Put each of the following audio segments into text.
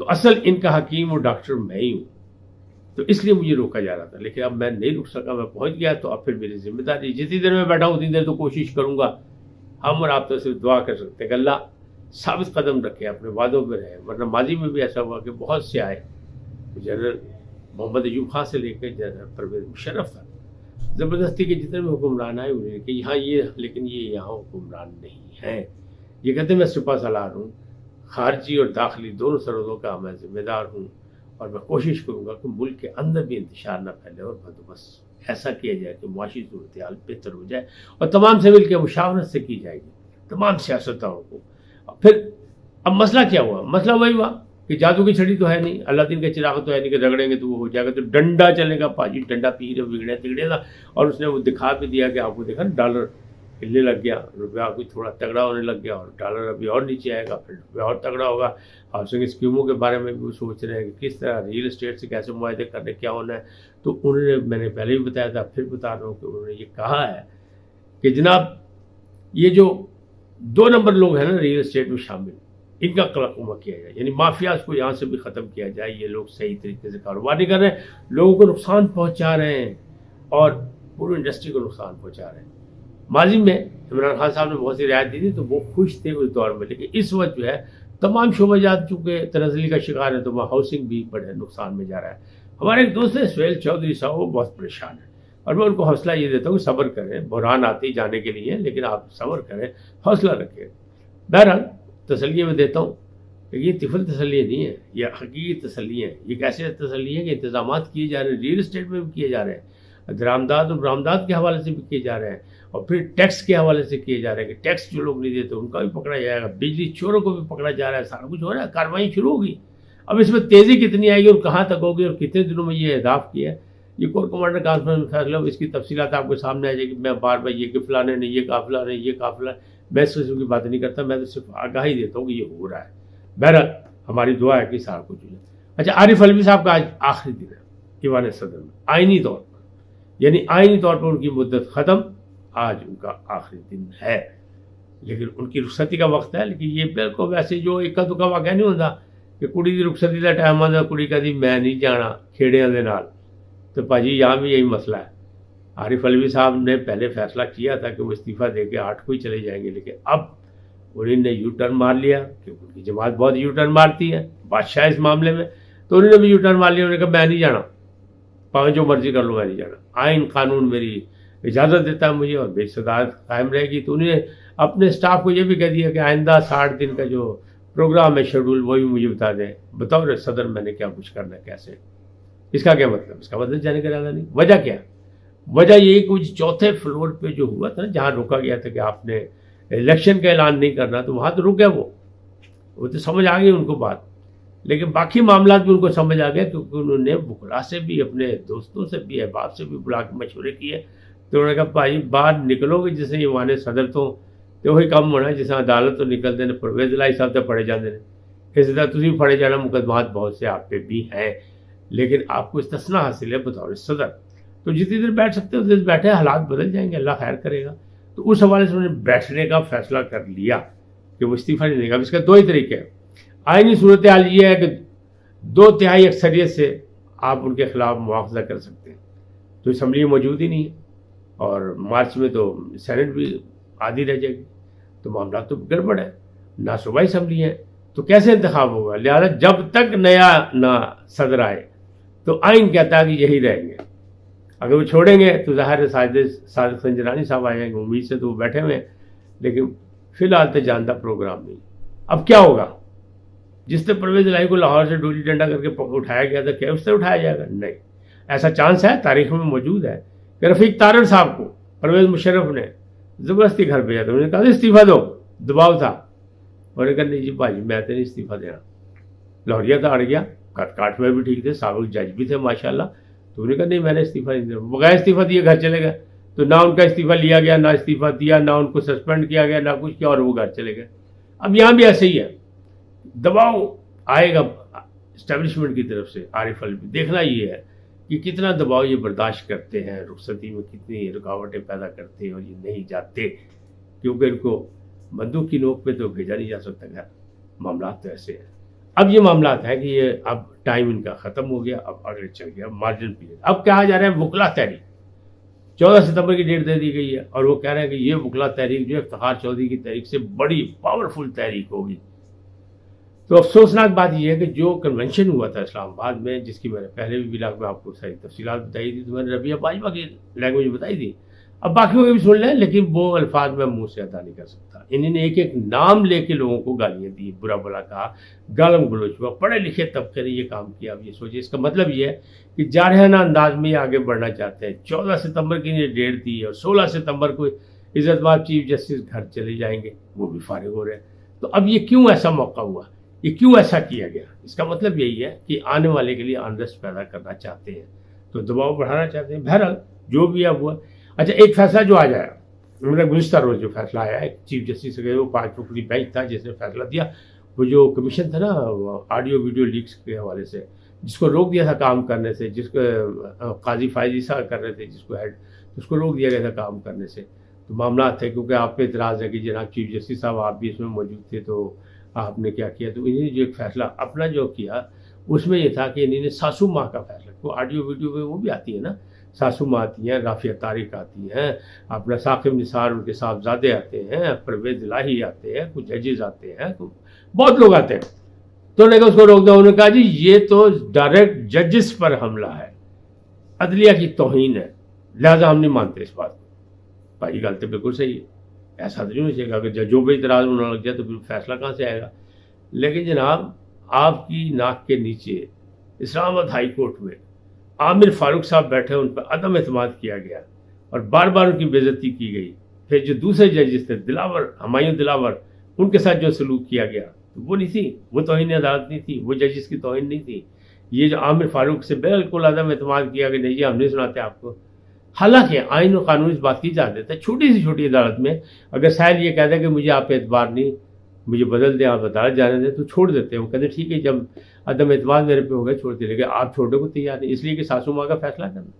تو اصل ان کا حکیم اور ڈاکٹر میں ہی ہوں، تو اس لیے مجھے روکا جا رہا تھا، لیکن اب میں نہیں رک سکا، میں پہنچ گیا، تو اب پھر میری ذمہ داری، جتنی دیر میں بیٹھا ہوں اتنی دیر تو کوشش کروں گا۔ ہم اور آپ تو صرف دعا کر سکتے ہیں کہ اللہ ثابت قدم رکھے، اپنے وعدوں پہ رہے، ورنہ ماضی میں بھی ایسا ہوا کہ بہت سے آئے، جنرل محمد ایوب خان سے لے کے جنرل پرویز مشرف تک، زبردستی کے جتنے بھی حکمران آئے انہوں نے کہ یہاں یہ، لیکن یہ یہاں حکمران نہیں ہیں، یہ کہتے ہیں میں سپہ سالار ہوں، خارجی اور داخلی دونوں سرحدوں کا میں ذمہ دار ہوں، اور میں کوشش کروں گا کہ ملک کے اندر بھی انتشار نہ پھیلے، اور بندوبست ایسا کیا جائے کہ معاشی صورتحال بہتر ہو جائے، اور تمام سے مل کے مشاورت سے کی جائے گی، تمام سیاستدانوں کو۔ پھر اب مسئلہ کیا ہوا؟ مسئلہ وہی ہوا کہ جادو کی چھڑی تو ہے نہیں، اللہ دین کا چراغ تو ہے نہیں کہ رگڑیں گے تو وہ ہو جائے گا، تو ڈنڈا چلے گا، پاجی ڈنڈا پی بگڑے تگڑے تھا، اور اس نے وہ دکھا بھی دیا کہ آپ کو دیکھا نا ڈالر ہلنے لگ گیا، روپیہ کوئی تھوڑا تگڑا ہونے لگ گیا، اور ڈالر ابھی اور نیچے آئے گا، پھر روپیہ اور تگڑا ہوگا۔ ہاؤسنگ اسکیموں کے بارے میں بھی وہ سوچ رہے ہیں کہ کس طرح ریئل اسٹیٹ سے کیسے معاہدے کرنے، کیا ہونا ہے۔ تو انہوں نے، میں نے پہلے بھی بتایا تھا، پھر بتا رہا ہوں کہ انہوں نے یہ کہا ہے کہ جناب یہ جو 2 نمبر لوگ ہیں نا ریئل اسٹیٹ میں شامل، ان کا قلمہ کیا جائے، یعنی مافیاز کو یہاں سے بھی ختم کیا جائے، یہ لوگ صحیح طریقے سے کاروبار نہیں کر رہے ہیں، لوگوں کو نقصان پہنچا رہے ہیں، اور پوری انڈسٹری کو نقصان پہنچا رہے ہیں۔ ماضی میں عمران خان صاحب نے بہت سی رعایت دی تھی تو وہ خوش تھے اس دور میں، لیکن اس وقت جو ہے تمام شعبہ جات چونکہ تنزلی کا شکار ہے، تو وہ ہاؤسنگ بھی بڑے نقصان میں جا رہا ہے۔ ہمارے ایک دوست ہیں سہیل چودھری صاحب، وہ بہت پریشان ہیں، اور میں ان کو حوصلہ یہ دیتا ہوں کہ صبر کریں، بحران آتے ہی جانے کے لیے، لیکن آپ صبر کریں، حوصلہ رکھیں۔ بہرحال تسلی میں دیتا ہوں کہ یہ طفل تسلی نہیں ہے، یہ حقیقی تسلی ہے۔ یہ کیسے تسلی ہے کہ انتظامات کیے جا رہے ہیں، ریئل اسٹیٹ میں بھی کیے جا رہے ہیں، درآمدات اور برآمدات کے حوالے سے بھی کیے جا رہے ہیں، اور پھر ٹیکس کے حوالے سے کیے جا رہے ہیں کہ ٹیکس جو لوگ نہیں دیتے ان کا بھی پکڑا جائے گا، بجلی چوروں کو بھی پکڑا جا رہا ہے، سارا کچھ ہو رہا ہے، کارروائی شروع ہوگی۔ اب اس میں تیزی کتنی آئے گی اور کہاں تک ہوگی اور کتنے دنوں میں یہ اہداف کیا ہے، یہ کور کمانڈر کانفرنس میں فیصلہ ہو، اس کی تفصیلات آپ کے سامنے آ جائے گی۔ میں بار بار یہ کہ فلانے نے یہ کہا، فلانے یہ کہا، فلاں، میں اس قسم کی بات نہیں کرتا، میں تو صرف آگاہی دیتا ہوں کہ یہ ہو رہا ہے۔ بہرحال ہماری دعا ہے کہ سارا کچھ ہو جائے۔ اچھا، عارف علوی صاحب کا آج آخری دن ہے ایوان صدر میں، آئینی طور پر، یعنی آئینی طور پر ان کی مدت ختم، آج ان کا آخری دن ہے، لیکن ان کی رخصتی کا وقت ہے۔ لیکن یہ بالکل ویسے جو اکا دکا واقعہ نہیں ہوتا کہ کڑی دی رخصتی کا ٹائم آتا، کڑی کہتی میں نہیں جانا کھیڑیاں دے نال، تو پاجی یہاں بھی یہی مسئلہ ہے۔ عارف علوی صاحب نے پہلے فیصلہ کیا تھا کہ وہ استعفیٰ دے کے 8 کو ہی چلے جائیں گے، لیکن اب انہوں نے یو ٹرن مار لیا، کیونکہ ان کی جماعت بہت یو ٹرن مارتی ہے، بادشاہ اس معاملے میں، تو انہوں نے بھی یو ٹرن مار لیا، انہوں نے کہا میں نہیں جانا، پاویں جو مرضی کر لو میں نہیں جانا، آئین قانون میری اجازت دیتا ہے مجھے اور میری صدارت قائم رہے گی۔ تو انہوں نے اپنے سٹاف کو یہ بھی کہہ دیا کہ آئندہ 60 دن کا جو پروگرام ہے شیڈول وہ بھی مجھے بتا دیں، بطور صدر میں نے کیا کچھ کرنا ہے، کیسے۔ اس کا کیا مطلب؟ اس کا مطلب جانے کا ارادہ نہیں۔ وجہ کیا؟ وجہ یہی کہ چوتھے فلور پہ جو ہوا تھا نا، جہاں روکا گیا تھا کہ آپ نے الیکشن کا اعلان نہیں کرنا، تو وہاں تو رک گیا، وہ تو سمجھ آ گئی ان کو بات، لیکن باقی معاملات بھی ان کو سمجھ آ گیا، کیونکہ انہوں نے وکلا سے بھی، اپنے دوستوں سے بھی، احباب سے بھی بلا کے مشورے کیے، تو انہوں نے کہا بھائی باہر نکلو گے جسے ایوان صدر تو وہی کام ہونا ہے جسے عدالت تو نکلتے ہیں، پرویز الہی صاحب تو پڑے جاتے ہیں، اسی طرح تھی پڑے جانا، مقدمات بہت سے آپ پہ بھی ہیں، لیکن آپ کو استثناء حاصل ہے بطور صدر، تو جتنی دیر بیٹھ سکتے ہو اتنی دیر بیٹھے، حالات بدل جائیں گے، اللہ خیر کرے گا۔ تو اس حوالے سے انہوں نے بیٹھنے کا فیصلہ کر لیا کہ وہ استعفیٰ نہیں دے گا۔ اس کا 2 ہی طریقے ہیں۔ آئینی صورتحال یہ ہے کہ 2/3 اکثریت سے آپ ان کے خلاف مواخذہ کر سکتے ہیں، تو اسمبلی موجود ہی نہیں ہے، اور مارچ میں تو سینٹ بھی آدھی رہ جائے گی، تو معاملات تو گڑبڑ ہے، نہ صوبائی اسمبلی ہے، تو کیسے انتخاب ہوگا؟ لہذا جب تک نیا نہ صدر آئے تو آئین کہتا ہے کہ یہی رہیں گے، اگر وہ چھوڑیں گے تو ظاہر صادق سنجرانی صاحب آ جائیں گے، امید سے تو وہ بیٹھے ہوئے ہیں، لیکن فی الحال تو جاندہ پروگرام نہیں۔ اب کیا ہوگا؟ جس طرح پرویز الہی کو لاہور سے ڈولی ڈنڈا کر کے اٹھایا گیا تھا، کیا اس سے اٹھایا جائے گا؟ نہیں، ایسا چانس ہے، تاریخ میں موجود ہے کہ رفیق تارڑ صاحب کو پرویز مشرف نے زبردستی گھر بھیجا تھا، انہوں نے کہا استعفیٰ دو، دباؤ تھا، انہوں نے کہا نہیں جی بھائی میں تو نہیں استعفیٰ دینا، لاہوریا تھا، اڑ گیا، کاٹ میں بھی ٹھیک تھے، سابق جج بھی تھے ماشاءاللہ، تو انہوں نے کہا نہیں میں نے استعفیٰ نہیں دینا، بغیر استعفیٰ دیے گھر چلے گئے، تو نہ ان کا استعفیٰ لیا گیا، نہ استعفیٰ دیا، نہ ان کو سسپینڈ کیا گیا، نہ کچھ کیا، اور وہ گھر چلے گئے۔ اب یہاں بھی ایسے ہی ہے، دباؤ آئے گا اسٹیبلشمنٹ کی طرف سے۔ عارف علوی دیکھنا یہ ہے کہ کتنا دباؤ یہ برداشت کرتے ہیں، رخصتی میں کتنی رکاوٹیں پیدا کرتے ہیں، اور یہ نہیں جاتے، کیونکہ ان کو بندوق کی نوک پہ تو بھیجا نہیں جا سکتا گھر، معاملات تو ایسے ہیں۔ اب یہ معاملات ہے کہ یہ اب ٹائم ان کا ختم ہو گیا، اب آگے چل گیا مارجن پیریڈ. اب کہا جا رہا ہے وکلا تحریک 14 ستمبر کی ڈیٹ دے دی گئی ہے، اور وہ کہہ رہے ہیں کہ یہ وکلا تحریک جو ہے افتخار چودھری کی تحریک سے بڑی پاورفل تحریک ہوگی. تو افسوسناک بات یہ ہے کہ جو کنونشن ہوا تھا اسلام آباد میں، جس کی میں نے پہلے بھی بلاگ میں آپ کو ساری تفصیلات بتائی تھی، تو میں نے ربیہ باجوہ کی لینگویج بتائی تھی. اب باقیوں کے بھی سن لیں، لیکن وہ الفاظ میں منہ سے ادا نہیں کر سکتا. انہوں نے ایک ایک نام لے کے لوگوں کو گالیاں دی، برا بلا کہا، گالم گلوچ ہوا. پڑھے لکھے طبقے نے یہ کام کیا. اب یہ سوچے، اس کا مطلب یہ ہے کہ جارحانہ انداز میں یہ آگے بڑھنا چاہتے ہیں. 14 ستمبر کی یہ ڈیٹ دی اور 16 ستمبر کو عزت مآب چیف جسٹس گھر چلے جائیں گے، وہ بھی فارغ ہو رہے ہیں. تو اب یہ کیوں ایسا موقع ہوا، یہ کیوں ایسا کیا گیا؟ اس کا مطلب یہی ہے کہ آنے والے کے لیے انریسٹ پیدا کرنا چاہتے ہیں، تو دباؤ بڑھانا چاہتے ہیں. بہرحال جو بھی اب ہوا. اچھا، ایک فیصلہ جو آ جایا، مطلب گزشتہ روز جو فیصلہ آیا ہے چیف جسٹس سے، وہ 5 رکنی بینچ تھا جس نے فیصلہ دیا. وہ جو کمیشن تھا نا آڈیو ویڈیو لیکس کے حوالے سے، جس کو روک دیا تھا کام کرنے سے، جس کو قاضی فائز عیسیٰ کر رہے تھے، جس کو ہیڈ، اس کو روک دیا گیا تھا کام کرنے سے. تو معاملات تھے، کیونکہ آپ پہ اعتراض ہے کہ جناب چیف جسٹس صاحب آپ بھی اس میں موجود تھے، تو آپ نے کیا کیا. تو انہوں نے جو ایک فیصلہ اپنا جو کیا، اس میں یہ تھا کہ انہوں نے ساسو ماں کا فیصلہ، وہ آڈیو ویڈیو میں وہ بھی آتی ہے نا، ساسو ماں آتی ہیں، رافعہ طارق آتی ہیں، اپنا ثاقب نثار ان کے صاحبزادے آتے ہیں، پرویز الہی آتے ہیں، کچھ ججز آتے ہیں، بہت لوگ آتے ہیں. تو انہوں نے اس کو روک دیا. انہوں نے کہا جی یہ تو ڈائریکٹ ججز پر حملہ ہے، عدلیہ کی توہین ہے، لہٰذا ہم نہیں مانتے اس بات کو. بھائی غلط بالکل صحیح ہے، ایسا تو نہیں ہونا چاہیے. اگر ججوں پہ اعتراض ہونے لگ جائے تو پھر فیصلہ کہاں سے آئے گا؟ لیکن جناب آپ کی ناک کے نیچے اسلام آباد ہائی کورٹ میں عامر فاروق صاحب بیٹھے، ان پر عدم اعتماد کیا گیا اور بار بار ان کی بے عزتی کی گئی. پھر جو دوسرے ججز تھے، دلاور، ہمایوں دلاور، ان کے ساتھ جو سلوک کیا گیا وہ نہیں تھی، وہ توہین عدالت نہیں تھی، وہ ججز کی توہین نہیں تھی. یہ جو عامر فاروق سے بالکل عدم اعتماد کیا کہ نہیں جی ہم نہیں سناتے آپ کو. حالانکہ آئین و قانون اس بات کی اجازت ہے، چھوٹی سی چھوٹی عدالت میں اگر سائل یہ کہتا ہے کہ مجھے آپ پہ اعتبار نہیں، مجھے بدل دیں، آپ عدالت جانے دیں، تو چھوڑ دیتے ہیں. وہ کہتے ہیں ٹھیک ہے، جب عدم اعتماد میرے پہ ہو گئے چھوڑتے، لیکن آپ چھوڑنے کو تیار نہیں، اس لیے کہ ساسو ماں کا فیصلہ کرنا.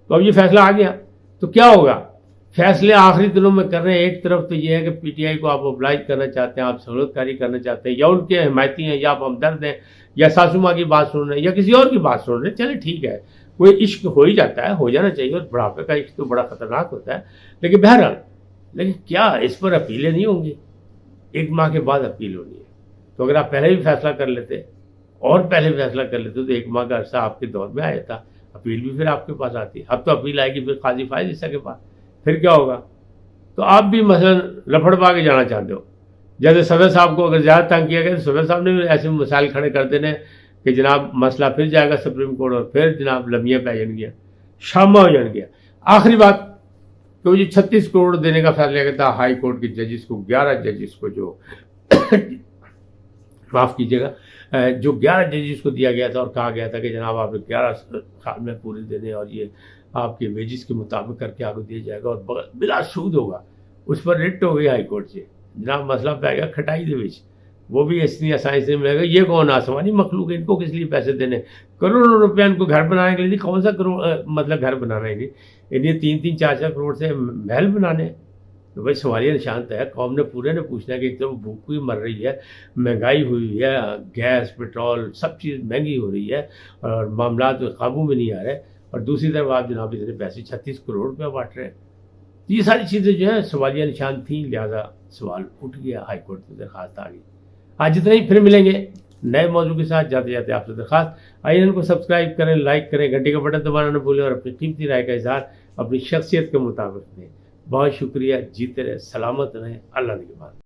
تو اب یہ فیصلہ آ گیا تو کیا ہوگا؟ فیصلے آخری دنوں میں کر رہے ہیں. ایک طرف تو یہ ہے کہ پی ٹی آئی کو آپ اوبلائز کرنا چاہتے ہیں، آپ سہولت کاری کرنا چاہتے ہیں، یا ان کے حمایتی ہیں، یا آپ ہمدرد ہیں، یا ساسو ماں کی بات سن رہے ہیں، یا کسی اور کی بات سن رہے ہیں. چلے ٹھیک ہے، کوئی عشق ہو ہی جاتا ہے، ہو جانا چاہیے، اور بڑھاپے کا عشق تو بڑا خطرناک ہوتا ہے. لیکن بہرحال، لیکن کیا اس پر اپیلیں نہیں ہوں گی؟ 1 ماہ کے بعد اپیل ہونی ہے. تو اگر آپ پہلے بھی فیصلہ کر لیتے اور پہلے فیصلہ کر لیتے تو 1 ماہ کا عرصہ آپ کے دور میں آیا تھا، اپیل بھی پھر آپ کے پاس آتی. اب تو اپیل آئے گی پھر قاضی فائز عیسیٰ کے پاس، پھر کیا ہوگا؟ تو آپ بھی مثلا لفڑ پا کے جانا چاہتے ہو. جیسے صدر صاحب کو اگر زیادہ تنگ کیا گیا تو صدر صاحب نے بھی ایسے مسائل کھڑے کر دینے کہ جناب مسئلہ پھر جائے گا سپریم کورٹ، اور پھر جناب لمحے پہ جان گیا، شامہ ہو جان گیا. آخری بات کہ وہ جو 36 کروڑ دینے کا فیصلہ کیا تھا ہائی کورٹ کے ججز کو، 11 ججز کو، جو معاف کیجیے گا، جو 11 ججز کو دیا گیا تھا اور کہا گیا تھا کہ جناب آپ نے 11 سال میں پورے دینے، اور یہ آپ کے ویجز کے مطابق کر کے آپ کو دیا جائے گا اور بلا سود ہوگا. اس پر رٹ ہو گئی ہائی کورٹ سے، جناب مسئلہ پہ گیا کھٹائی دے وچ. وہ بھی اتنی آسانی سے ملے گا. یہ کون آسمانی مخلوق ہے، ان کو کس لیے پیسے دینے؟ کروڑوں روپیہ ان کو گھر بنانے کے لیے. کون سا کروڑ مطلب گھر بنانا ہے انہیں 3-3 4-4 کروڑ سے محل بنانے. تو بھائی سوالیہ نشان ہے. قوم نے پورے نے پوچھنا ہے کہ ایک طرف بھوک ہوئی مر رہی ہے، مہنگائی ہوئی ہے، گیس پٹرول سب چیز مہنگی ہو رہی ہے اور معاملات قابو میں نہیں آ رہے، اور دوسری طرف آپ جناب اتنے پیسے 36 کروڑ روپیہ بانٹ رہے ہیں. یہ ساری چیزیں جو ہیں سوالیہ نشان تھیں، لہٰذا سوال اٹھ گیا، ہائی کورٹ میں درخواست آ گئی. آج اتنا ہی، پھر ملیں گے نئے موضوع کے ساتھ. جاتے جاتے آپ سے درخواست، آئیے ان کو سبسکرائب کریں، لائک کریں، گھنٹی کا بٹن دبانا نہ بھولیں، اور اپنی قیمتی رائے کا اظہار اپنی شخصیت کے مطابق دیں. بہت شکریہ. جیتے رہے، سلامت رہیں. اللہ نگہبان.